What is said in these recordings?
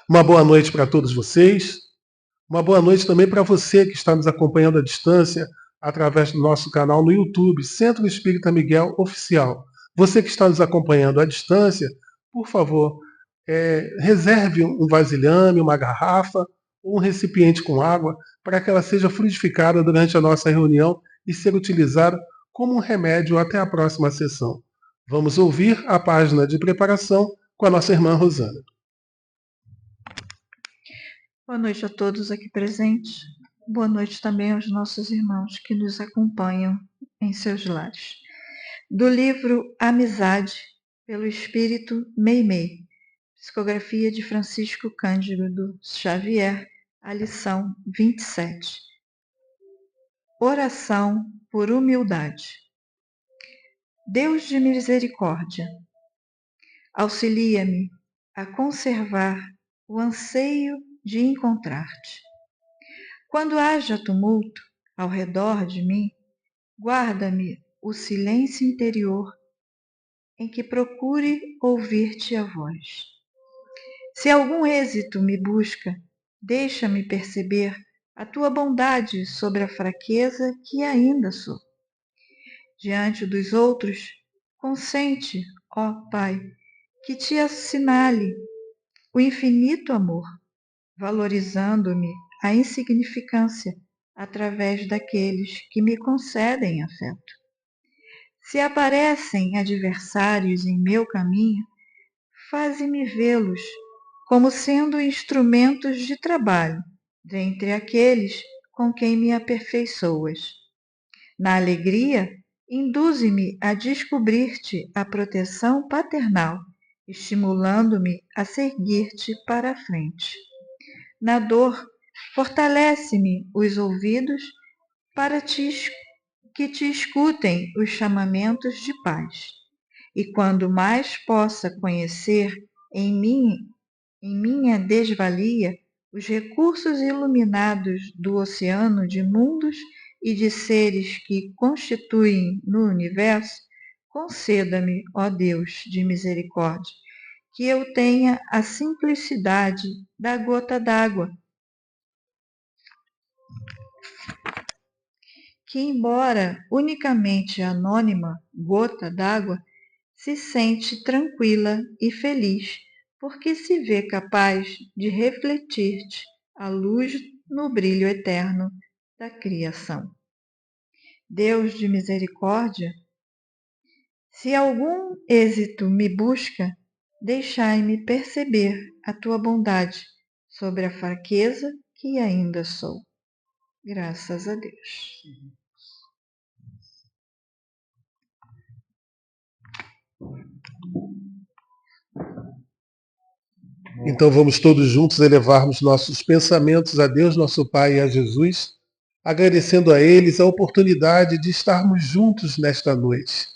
Uma boa noite para todos vocês. Uma boa noite também para você que está nos acompanhando à distância através do nosso canal no YouTube, Centro Espírita Miguel Oficial. Você que está nos acompanhando à distância, por favor, reserve um vasilhame, uma garrafa ou um recipiente com água para que ela seja fluidificada durante a nossa reunião e ser utilizada como um remédio até a próxima sessão. Vamos ouvir a página de preparação com a nossa irmã Rosana. Boa noite a todos aqui presentes. Boa noite também aos nossos irmãos que nos acompanham em seus lares. Do livro Amizade, pelo Espírito Meimei, psicografia de Francisco Cândido Xavier, a lição 27. Oração por humildade. Deus de misericórdia, auxilia-me a conservar o anseio de encontrar-te. Quando haja tumulto ao redor de mim, guarda-me o silêncio interior em que procure ouvir-te a voz. Se algum êxito me busca, deixa-me perceber a tua bondade sobre a fraqueza que ainda sou. Diante dos outros, consente, ó Pai, que te assinale o infinito amor, valorizando-me a insignificância através daqueles que me concedem afeto. Se aparecem adversários em meu caminho, faze-me vê-los como sendo instrumentos de trabalho dentre aqueles com quem me aperfeiçoas. Na alegria, induze-me a descobrir-te a proteção paternal, estimulando-me a seguir-te para a frente. Na dor, fortalece-me os ouvidos para que te escutem os chamamentos de paz. E quando mais possa conhecer em minha desvalia os recursos iluminados do oceano de mundos e de seres que constituem no universo, conceda-me, ó Deus de misericórdia, que eu tenha a simplicidade da gota d'água, que, embora unicamente anônima gota d'água, se sente tranquila e feliz, porque se vê capaz de refletir-te a luz no brilho eterno da criação. Deus de misericórdia, se algum êxito me busca, deixai-me perceber a tua bondade sobre a fraqueza que ainda sou. Graças a Deus. Então vamos todos juntos elevarmos nossos pensamentos a Deus, nosso Pai, e a Jesus, agradecendo a eles a oportunidade de estarmos juntos nesta noite.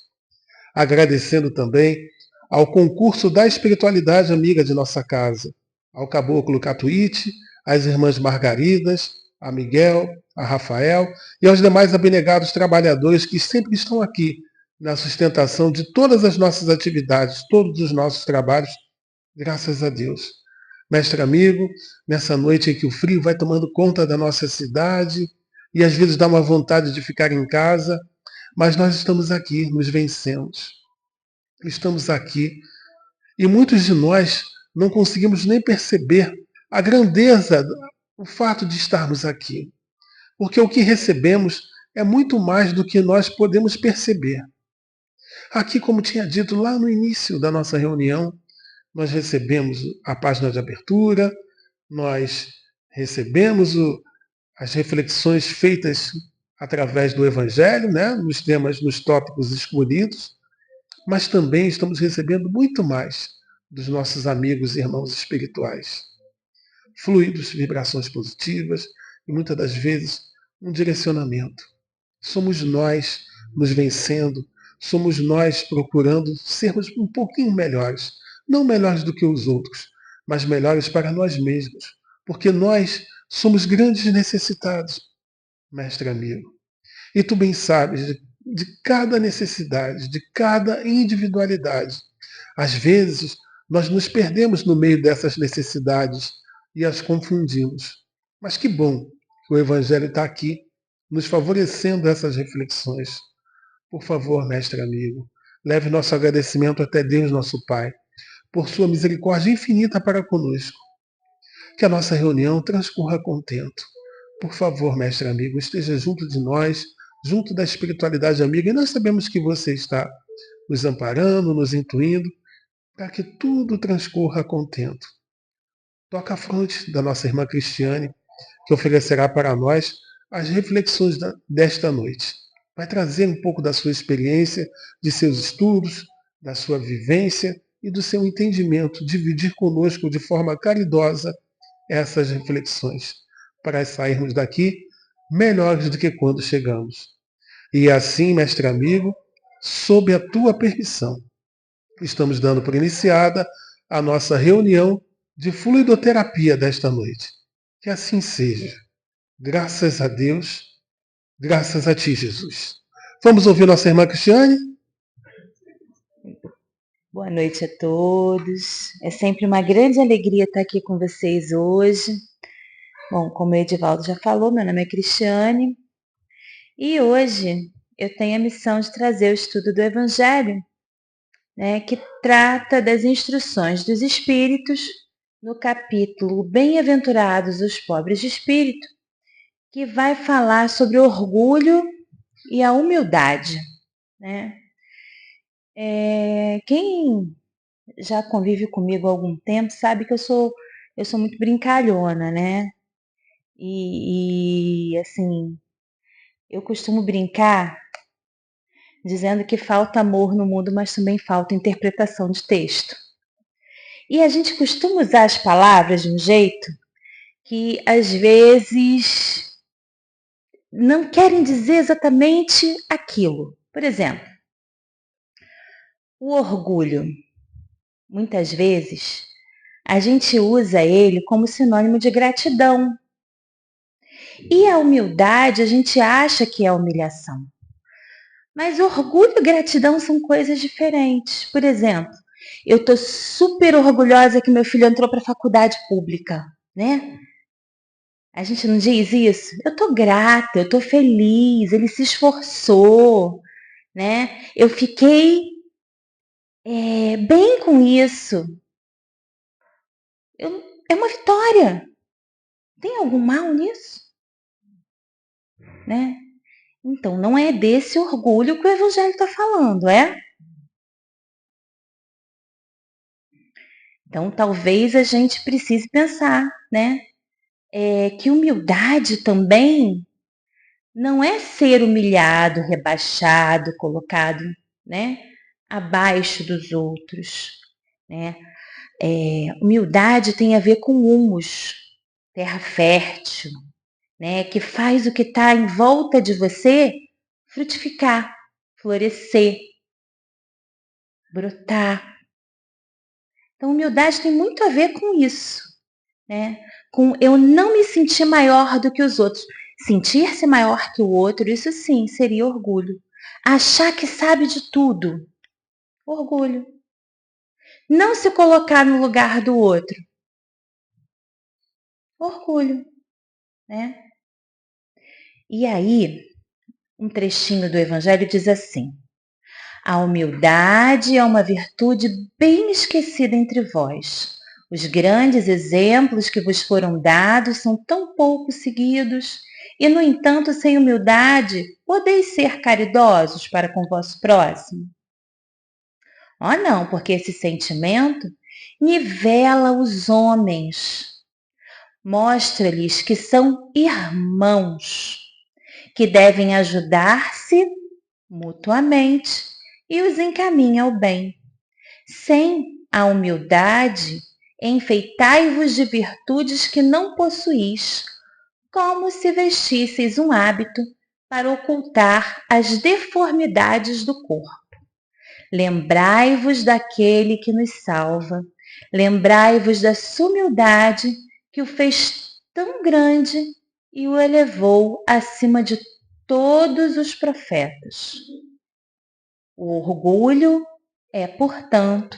Agradecendo também ao concurso da espiritualidade amiga de nossa casa, ao Caboclo Catuíte, às irmãs Margaridas, a Miguel, a Rafael e aos demais abnegados trabalhadores que sempre estão aqui na sustentação de todas as nossas atividades, todos os nossos trabalhos, graças a Deus. Mestre amigo, nessa noite em que o frio vai tomando conta da nossa cidade e às vezes dá uma vontade de ficar em casa, mas nós estamos aqui, nos vencemos. Estamos aqui e muitos de nós não conseguimos nem perceber a grandeza, o fato de estarmos aqui. Porque o que recebemos é muito mais do que nós podemos perceber. Aqui, como tinha dito lá no início da nossa reunião, nós recebemos a página de abertura, nós recebemos as reflexões feitas através do Evangelho, né, nos tópicos escolhidos, mas também estamos recebendo muito mais dos nossos amigos e irmãos espirituais. Fluidos, vibrações positivas e muitas das vezes um direcionamento. Somos nós nos vencendo, somos nós procurando sermos um pouquinho melhores. Não melhores do que os outros, mas melhores para nós mesmos. Porque nós somos grandes necessitados, mestre amigo. E tu bem sabes de cada necessidade, de cada individualidade. Às vezes, nós nos perdemos no meio dessas necessidades, e as confundimos. Mas que bom que o Evangelho está aqui, nos favorecendo essas reflexões. Por favor, mestre amigo, leve nosso agradecimento até Deus, nosso Pai, por sua misericórdia infinita para conosco. Que a nossa reunião transcorra contento. Por favor, mestre amigo, esteja junto de nós, junto da espiritualidade amiga, e nós sabemos que você está nos amparando, nos intuindo, para que tudo transcorra contento. Toca a fronte da nossa irmã Cristiane, que oferecerá para nós as reflexões desta noite. Vai trazer um pouco da sua experiência, de seus estudos, da sua vivência e do seu entendimento, dividir conosco de forma caridosa essas reflexões, para sairmos daqui melhores do que quando chegamos. E assim, mestre amigo, sob a tua permissão, estamos dando por iniciada a nossa reunião de fluidoterapia desta noite. Que assim seja. Graças a Deus, graças a ti, Jesus. Vamos ouvir nossa irmã Cristiane? Boa noite a todos. É sempre uma grande alegria estar aqui com vocês hoje. Bom, como o Edivaldo já falou, meu nome é Cristiane e hoje eu tenho a missão de trazer o estudo do Evangelho, que trata das instruções dos Espíritos no capítulo Bem-aventurados os pobres de espírito, que vai falar sobre o orgulho e a humildade. Quem já convive comigo há algum tempo sabe que eu sou muito brincalhona, né? E assim, eu costumo brincar dizendo que falta amor no mundo, mas também falta interpretação de texto. E a gente costuma usar as palavras de um jeito que às vezes não querem dizer exatamente aquilo. Por exemplo, o orgulho. Muitas vezes a gente usa ele como sinônimo de gratidão. E a humildade a gente acha que é humilhação. Mas orgulho e gratidão são coisas diferentes. Por exemplo, eu estou super orgulhosa que meu filho entrou para a faculdade pública, né? A gente não diz isso? Eu estou grata, eu estou feliz, ele se esforçou, né? Eu fiquei bem com isso. É uma vitória. Tem algum mal nisso? Né? Então, não é desse orgulho que o Evangelho está falando, é? Então, talvez a gente precise pensar, né? Que humildade também não é ser humilhado, rebaixado, colocado, né? Abaixo dos outros, né? Humildade tem a ver com humus, terra fértil, né? Que faz o que está em volta de você frutificar, florescer, brotar. Então, humildade tem muito a ver com isso, né? Com eu não me sentir maior do que os outros. Sentir-se maior que o outro, isso sim, seria orgulho. Achar que sabe de tudo, orgulho. Não se colocar no lugar do outro, orgulho, né? E aí, um trechinho do Evangelho diz assim: a humildade é uma virtude bem esquecida entre vós. Os grandes exemplos que vos foram dados são tão pouco seguidos, e, no entanto, sem humildade, podeis ser caridosos para com o vosso próximo? Oh, não, porque esse sentimento nivela os homens, mostra-lhes que são irmãos, que devem ajudar-se mutuamente e os encaminha ao bem. Sem a humildade, enfeitai-vos de virtudes que não possuís, como se vestisseis um hábito para ocultar as deformidades do corpo. Lembrai-vos daquele que nos salva, lembrai-vos da sua humildade que o fez tão grande e o elevou acima de todos os profetas. O orgulho é, portanto,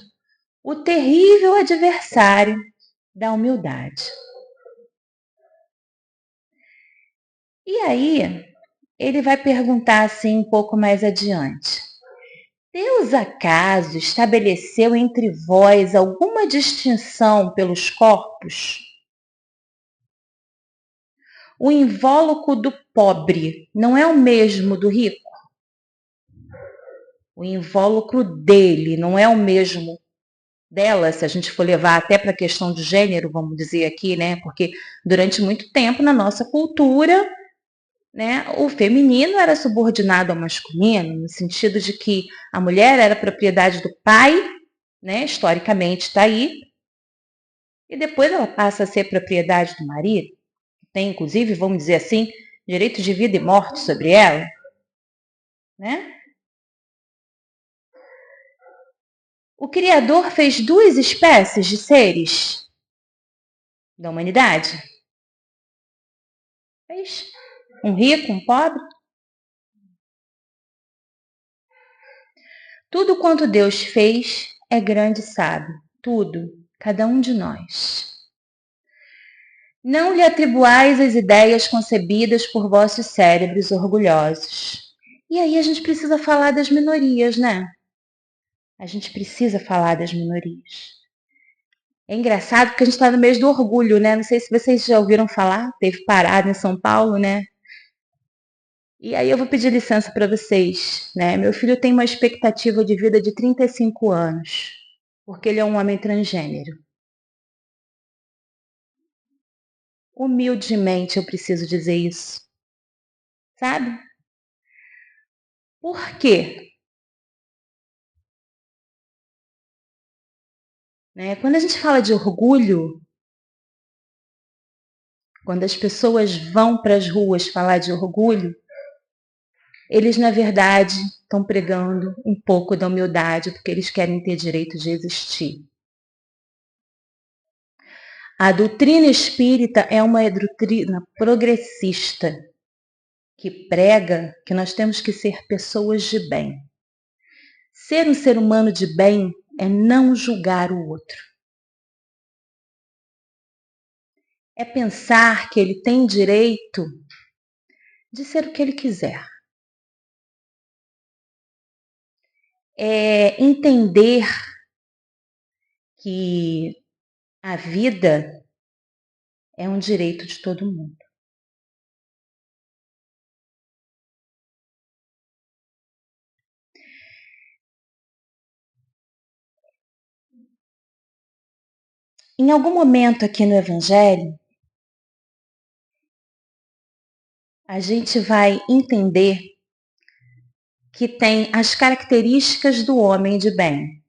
o terrível adversário da humildade. E aí, ele vai perguntar assim um pouco mais adiante. Deus acaso estabeleceu entre vós alguma distinção pelos corpos? O invólucro do pobre não é o mesmo do rico? O invólucro dele não é o mesmo dela, se a gente for levar até para a questão de gênero, vamos dizer aqui, né? Porque durante muito tempo na nossa cultura, né, o feminino era subordinado ao masculino, no sentido de que a mulher era propriedade do pai, né, historicamente está aí, e depois ela passa a ser propriedade do marido, tem inclusive, vamos dizer assim, direito de vida e morte sobre ela, né? O Criador fez duas espécies de seres da humanidade. Fez um rico, um pobre. Tudo quanto Deus fez é grande e sábio. Tudo, cada um de nós. Não lhe atribuais as ideias concebidas por vossos cérebros orgulhosos. E aí a gente precisa falar das minorias, né? A gente precisa falar das minorias. É engraçado porque a gente está no mês do orgulho, né? Não sei se vocês já ouviram falar, teve parada em São Paulo, né? E aí eu vou pedir licença para vocês, né? Meu filho tem uma expectativa de vida de 35 anos, porque ele é um homem transgênero. Humildemente eu preciso dizer isso, sabe? Por quê? Né? Quando a gente fala de orgulho, quando as pessoas vão para as ruas falar de orgulho, eles, na verdade, estão pregando um pouco da humildade, porque eles querem ter direito de existir. A doutrina espírita é uma doutrina progressista, que prega que nós temos que ser pessoas de bem. Ser um ser humano de bem é não julgar o outro. É pensar que ele tem direito de ser o que ele quiser. É entender que a vida é um direito de todo mundo. Em algum momento aqui no Evangelho, a gente vai entender que tem as características do homem de bem.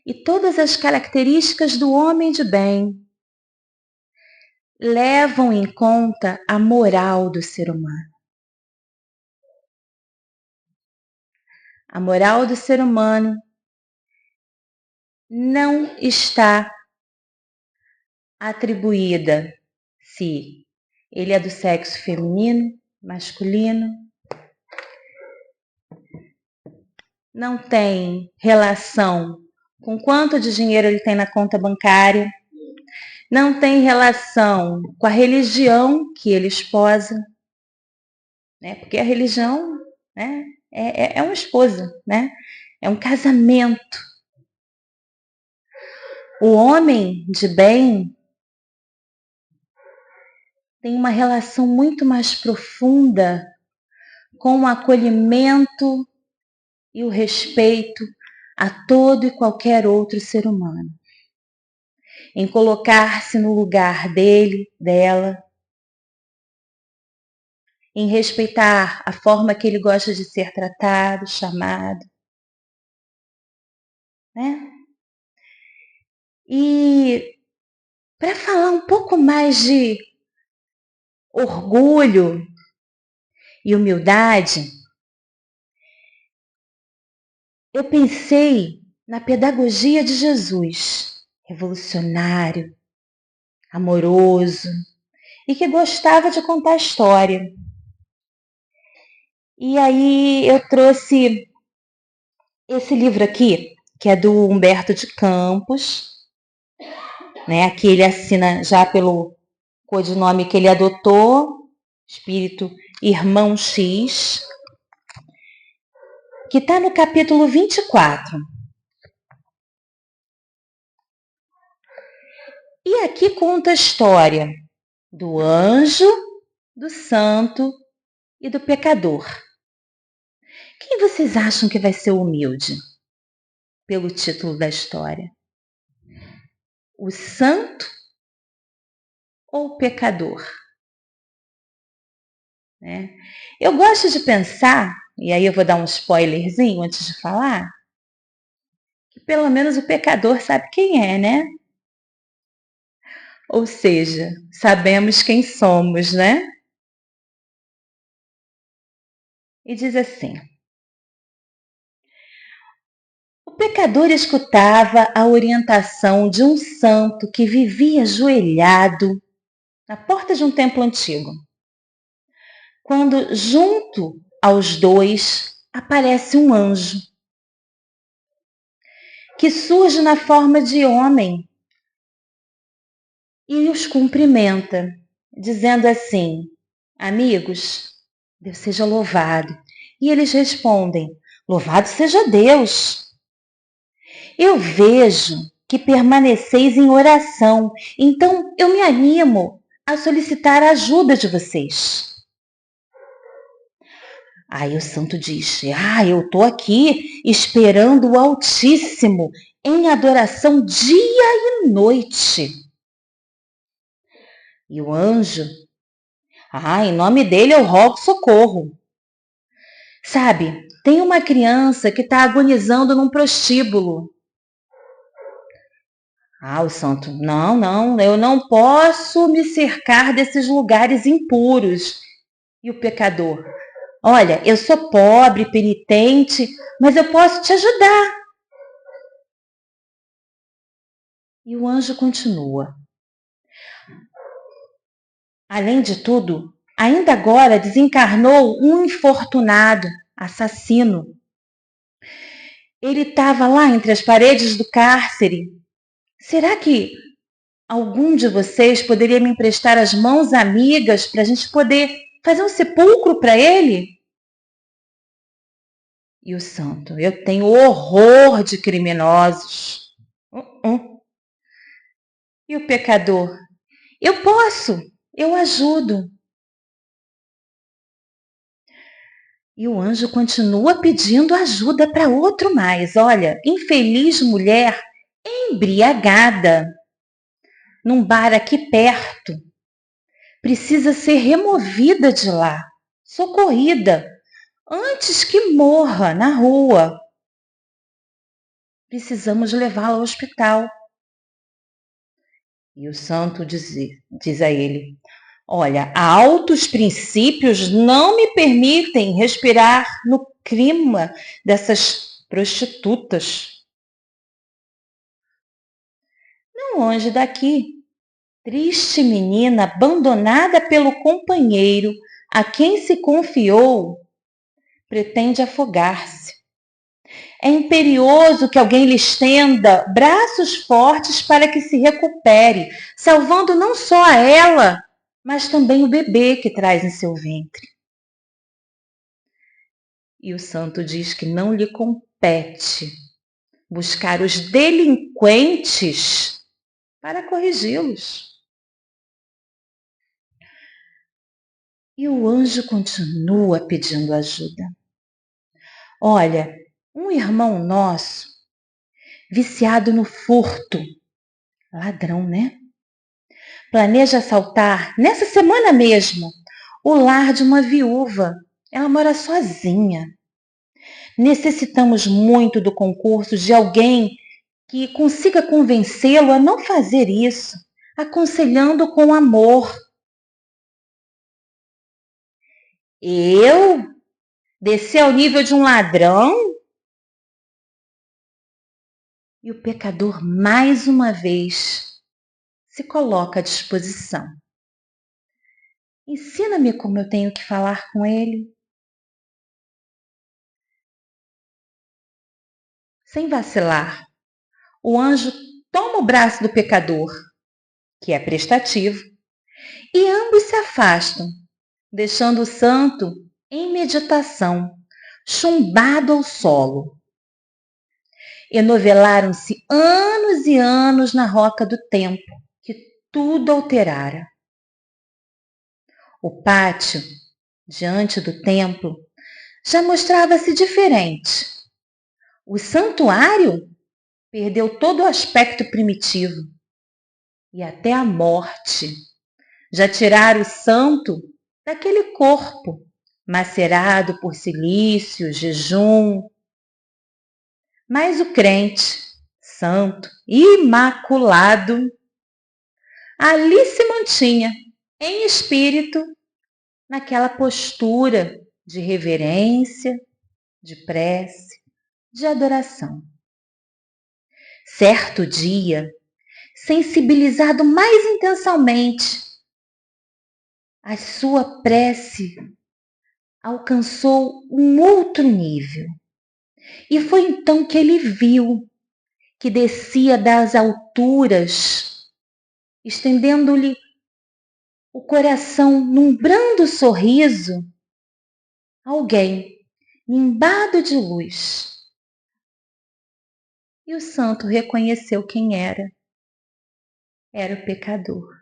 E todas as características do homem de bem levam em conta a moral do ser humano. A moral do ser humano não está atribuída se ele é do sexo feminino, masculino, não tem relação com quanto de dinheiro ele tem na conta bancária, não tem relação com a religião que ele esposa, né? Porque a religião, né, é uma esposa, né? É um casamento. O homem de bem tem uma relação muito mais profunda com o acolhimento e o respeito a todo e qualquer outro ser humano. Em colocar-se no lugar dele, dela, em respeitar a forma que ele gosta de ser tratado, chamado, né? E para falar um pouco mais de orgulho e humildade, eu pensei na pedagogia de Jesus, revolucionário, amoroso e que gostava de contar história. E aí eu trouxe esse livro aqui, que é do Humberto de Campos, né? Aqui ele assina já pelo codinome que ele adotou, espírito Irmão X, que está no capítulo 24. E aqui conta a história do anjo, do santo e do pecador. Quem vocês acham que vai ser humilde? Pelo título da história. O santo ou o pecador? Eu gosto de pensar, e aí eu vou dar um spoilerzinho antes de falar, que pelo menos o pecador sabe quem é, né? Ou seja, sabemos quem somos, né? E diz assim: o pecador escutava a orientação de um santo que vivia ajoelhado na porta de um templo antigo, quando junto aos dois aparece um anjo, que surge na forma de homem e os cumprimenta, dizendo assim: amigos, Deus seja louvado. E eles respondem: louvado seja Deus. Eu vejo que permaneceis em oração, então eu me animo a solicitar a ajuda de vocês. Aí o santo diz: eu estou aqui esperando o Altíssimo em adoração dia e noite. E o anjo: em nome dele eu rogo socorro. Sabe, tem uma criança que está agonizando num prostíbulo. O santo: não, eu não posso me cercar desses lugares impuros. E o pecador: olha, eu sou pobre, penitente, mas eu posso te ajudar. E o anjo continua: além de tudo, ainda agora desencarnou um infortunado, assassino. Ele estava lá entre as paredes do cárcere. Será que algum de vocês poderia me emprestar as mãos amigas para a gente poder fazer um sepulcro para ele? E o santo: eu tenho horror de criminosos. E o pecador: eu posso, eu ajudo. E o anjo continua pedindo ajuda para outro mais. Olha, infeliz mulher embriagada num bar aqui perto. Precisa ser removida de lá, socorrida, antes que morra na rua. Precisamos levá-la ao hospital. E o santo diz a ele: olha, altos princípios não me permitem respirar no clima dessas prostitutas. Não longe daqui, triste menina abandonada pelo companheiro a quem se confiou, pretende afogar-se. É imperioso que alguém lhe estenda braços fortes para que se recupere, salvando não só a ela, mas também o bebê que traz em seu ventre. E o santo diz que não lhe compete buscar os delinquentes para corrigi-los. E o anjo continua pedindo ajuda. Olha, um irmão nosso, viciado no furto, ladrão, né? Planeja assaltar, nessa semana mesmo, o lar de uma viúva. Ela mora sozinha. Necessitamos muito do concurso de alguém que consiga convencê-lo a não fazer isso, aconselhando com amor. Eu? Descer ao nível de um ladrão? E o pecador, mais uma vez, se coloca à disposição. Ensina-me como eu tenho que falar com ele. Sem vacilar, o anjo toma o braço do pecador, que é prestativo, E ambos se afastam, deixando o santo em meditação, chumbado ao solo. Enovelaram-se anos e anos na roca do tempo, que tudo alterara. O pátio, diante do templo, já mostrava-se diferente. O santuário perdeu todo o aspecto primitivo. E até a morte já tirara o santo daquele corpo, macerado por silício, jejum. Mas o crente, santo, imaculado, ali se mantinha, em espírito, naquela postura de reverência, de prece, de adoração. Certo dia, sensibilizado mais intensamente, a sua prece alcançou um outro nível. E foi então que ele viu que descia das alturas, estendendo-lhe o coração num brando sorriso, alguém nimbado de luz. E o santo reconheceu quem era. Era o pecador.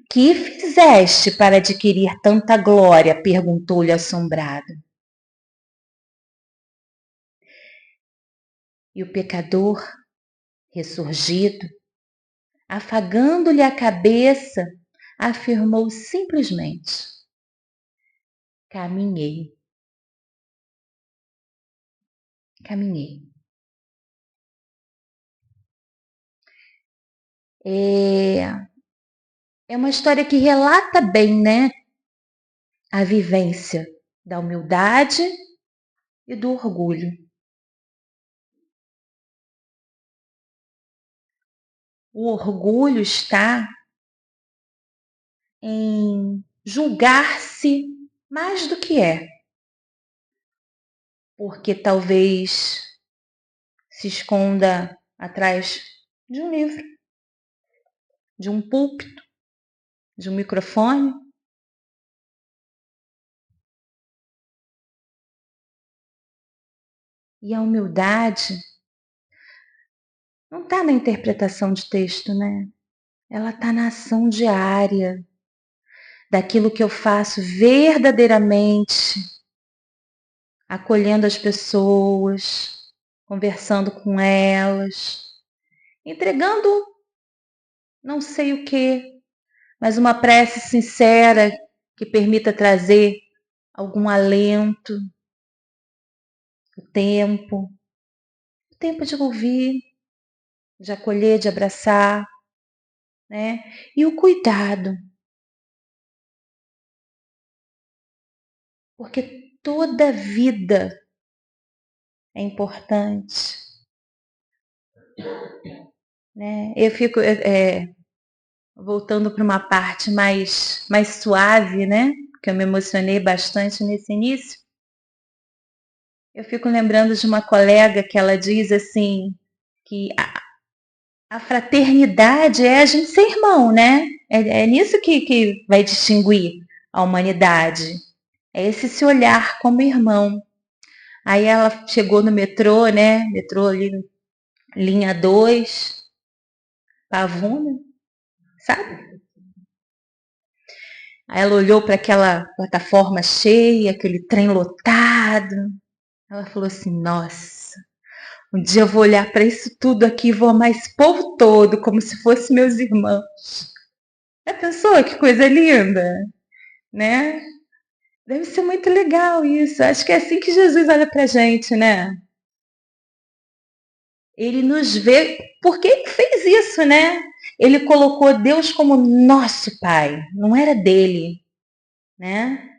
Que fizeste para adquirir tanta glória? Perguntou-lhe assombrado. E o pecador, ressurgido, afagando-lhe a cabeça, afirmou simplesmente: caminhei. Caminhei. É uma história que relata bem, né, a vivência da humildade e do orgulho. O orgulho está em julgar-se mais do que é, porque talvez se esconda atrás de um livro, de um púlpito, de um microfone. E a humildade não está na interpretação de texto, né? Ela está na ação diária, daquilo que eu faço verdadeiramente, acolhendo as pessoas, conversando com elas, entregando não sei o que, mas uma prece sincera que permita trazer algum alento, o tempo de ouvir, de acolher, de abraçar, né? E o cuidado, porque toda vida é importante, né? Eu fico voltando para uma parte mais suave, né? Porque eu me emocionei bastante nesse início. Eu fico lembrando de uma colega que ela diz assim, que a fraternidade é a gente ser irmão, né? É nisso que vai distinguir a humanidade. É esse se olhar como irmão. Aí ela chegou no metrô, né? Metrô ali, linha 2, Pavuna, sabe? Aí ela olhou para aquela plataforma cheia, aquele trem lotado. Ela falou assim, nossa, um dia eu vou olhar para isso tudo aqui e vou amar esse povo todo, como se fossem meus irmãos. Já pensou que coisa linda? Né? Deve ser muito legal isso. Acho que é assim que Jesus olha pra gente, né? Ele nos vê, porque ele fez isso, né? Ele colocou Deus como nosso Pai, não era dele, né?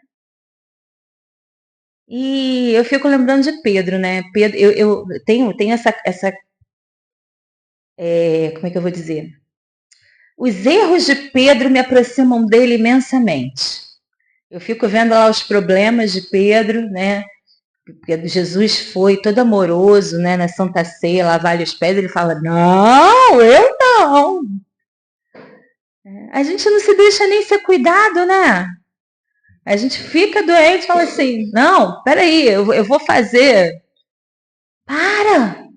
E eu fico lembrando de Pedro, né? Pedro, eu tenho essa como é que eu vou dizer? Os erros de Pedro me aproximam dele imensamente. Eu fico vendo lá os problemas de Pedro, né? Porque Jesus foi todo amoroso, né? Na Santa Ceia, lavar os pés, ele fala, não, eu não. A gente não se deixa nem ser cuidado, né? A gente fica doente e fala assim, não, peraí, eu vou fazer. Para!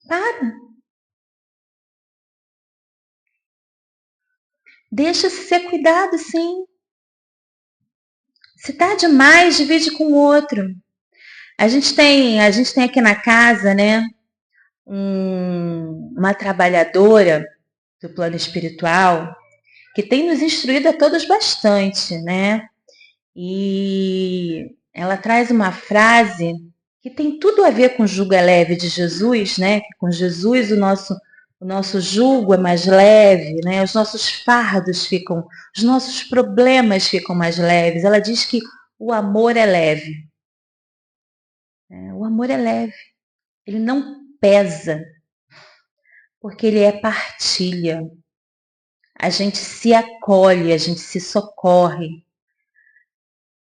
Para! Deixa-se ser cuidado, sim. Se tá demais, divide com o outro. A gente tem aqui na casa, né, uma trabalhadora do plano espiritual que tem nos instruído a todos bastante, né? E ela traz uma frase que tem tudo a ver com o jugo é leve de Jesus, né? Com Jesus o nosso jugo é mais leve, né? Os nossos fardos ficam, os nossos problemas ficam mais leves. Ela diz que o amor é leve. O amor é leve. Ele não pesa, porque ele é partilha. A gente se acolhe, a gente se socorre.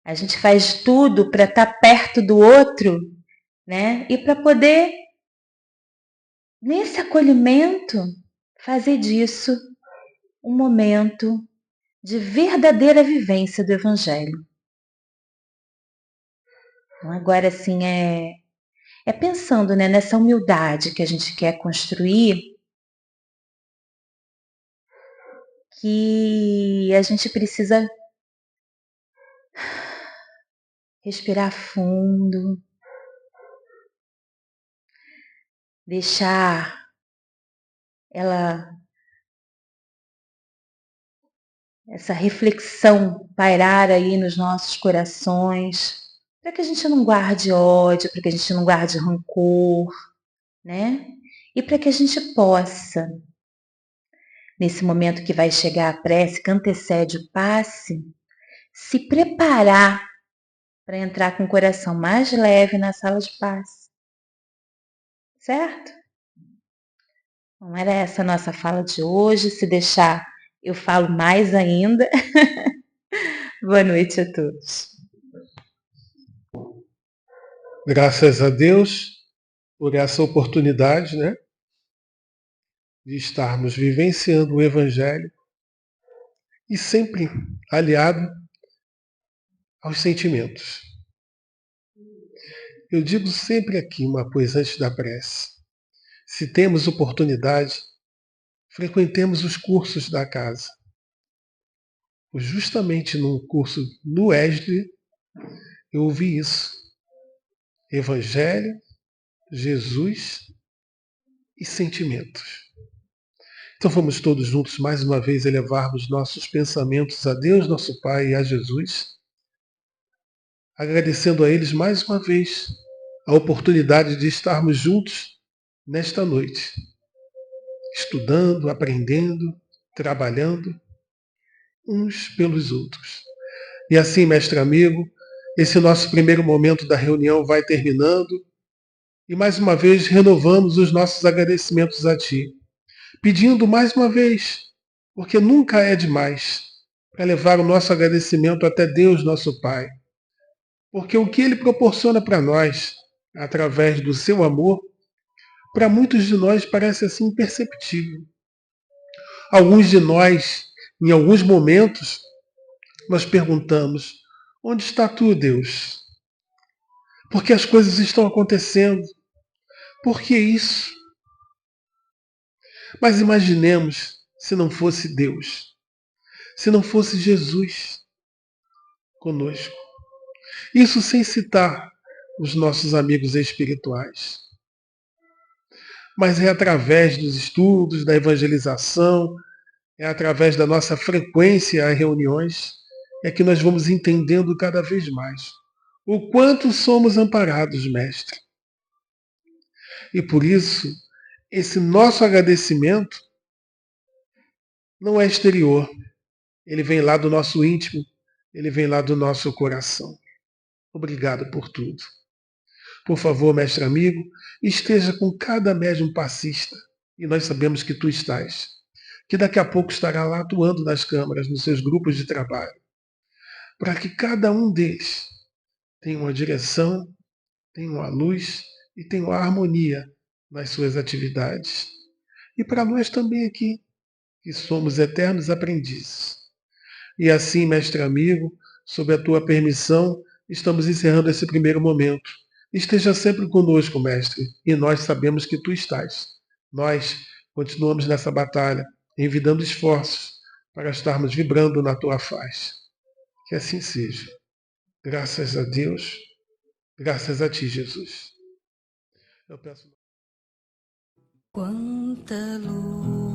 A gente faz tudo para estar perto do outro, né? E para poder, nesse acolhimento, fazer disso um momento de verdadeira vivência do Evangelho. Então, agora, assim, é pensando, né, nessa humildade que a gente quer construir, que a gente precisa respirar fundo, deixar essa reflexão pairar aí nos nossos corações, para que a gente não guarde ódio, para que a gente não guarde rancor, né? E para que a gente possa, nesse momento que vai chegar a prece, que antecede o passe, se preparar para entrar com o coração mais leve na sala de passe. Certo? Então, era essa a nossa fala de hoje. Se deixar, eu falo mais ainda. Boa noite a todos. Graças a Deus por essa oportunidade, né, de estarmos vivenciando o Evangelho e sempre aliado aos sentimentos. Eu digo sempre aqui uma coisa antes da prece. Se temos oportunidade, frequentemos os cursos da casa. Justamente num curso no Wesley, eu ouvi isso. Evangelho, Jesus e sentimentos. Então vamos todos juntos mais uma vez elevarmos nossos pensamentos a Deus, nosso Pai, e a Jesus, agradecendo a eles mais uma vez a oportunidade de estarmos juntos nesta noite, estudando, aprendendo, trabalhando uns pelos outros. E assim, mestre amigo, esse nosso primeiro momento da reunião vai terminando e mais uma vez renovamos os nossos agradecimentos a Ti, pedindo mais uma vez, porque nunca é demais, para levar o nosso agradecimento até Deus, nosso Pai. Porque o que Ele proporciona para nós, através do seu amor, para muitos de nós parece assim imperceptível. Alguns de nós, em alguns momentos, nós perguntamos, onde está Tu, Deus? Porque as coisas estão acontecendo. Por que isso? Mas imaginemos se não fosse Deus, se não fosse Jesus conosco. Isso sem citar os nossos amigos espirituais. Mas é através dos estudos, da evangelização, é através da nossa frequência a reuniões, é que nós vamos entendendo cada vez mais o quanto somos amparados, mestre. E por isso, esse nosso agradecimento não é exterior. Ele vem lá do nosso íntimo, ele vem lá do nosso coração. Obrigado por tudo. Por favor, mestre amigo, esteja com cada médium passista, e nós sabemos que tu estás, que daqui a pouco estará lá atuando nas câmaras, nos seus grupos de trabalho, para que cada um deles tenha uma direção, tenha uma luz e tenha uma harmonia nas suas atividades. e para nós também aqui, que somos eternos aprendizes. E assim, mestre amigo, sob a tua permissão, estamos encerrando esse primeiro momento. Esteja sempre conosco, mestre, e nós sabemos que tu estás. Nós continuamos nessa batalha, envidando esforços para estarmos vibrando na tua face. Que assim seja. Graças a Deus, graças a ti, Jesus. Eu peço. Quanta luz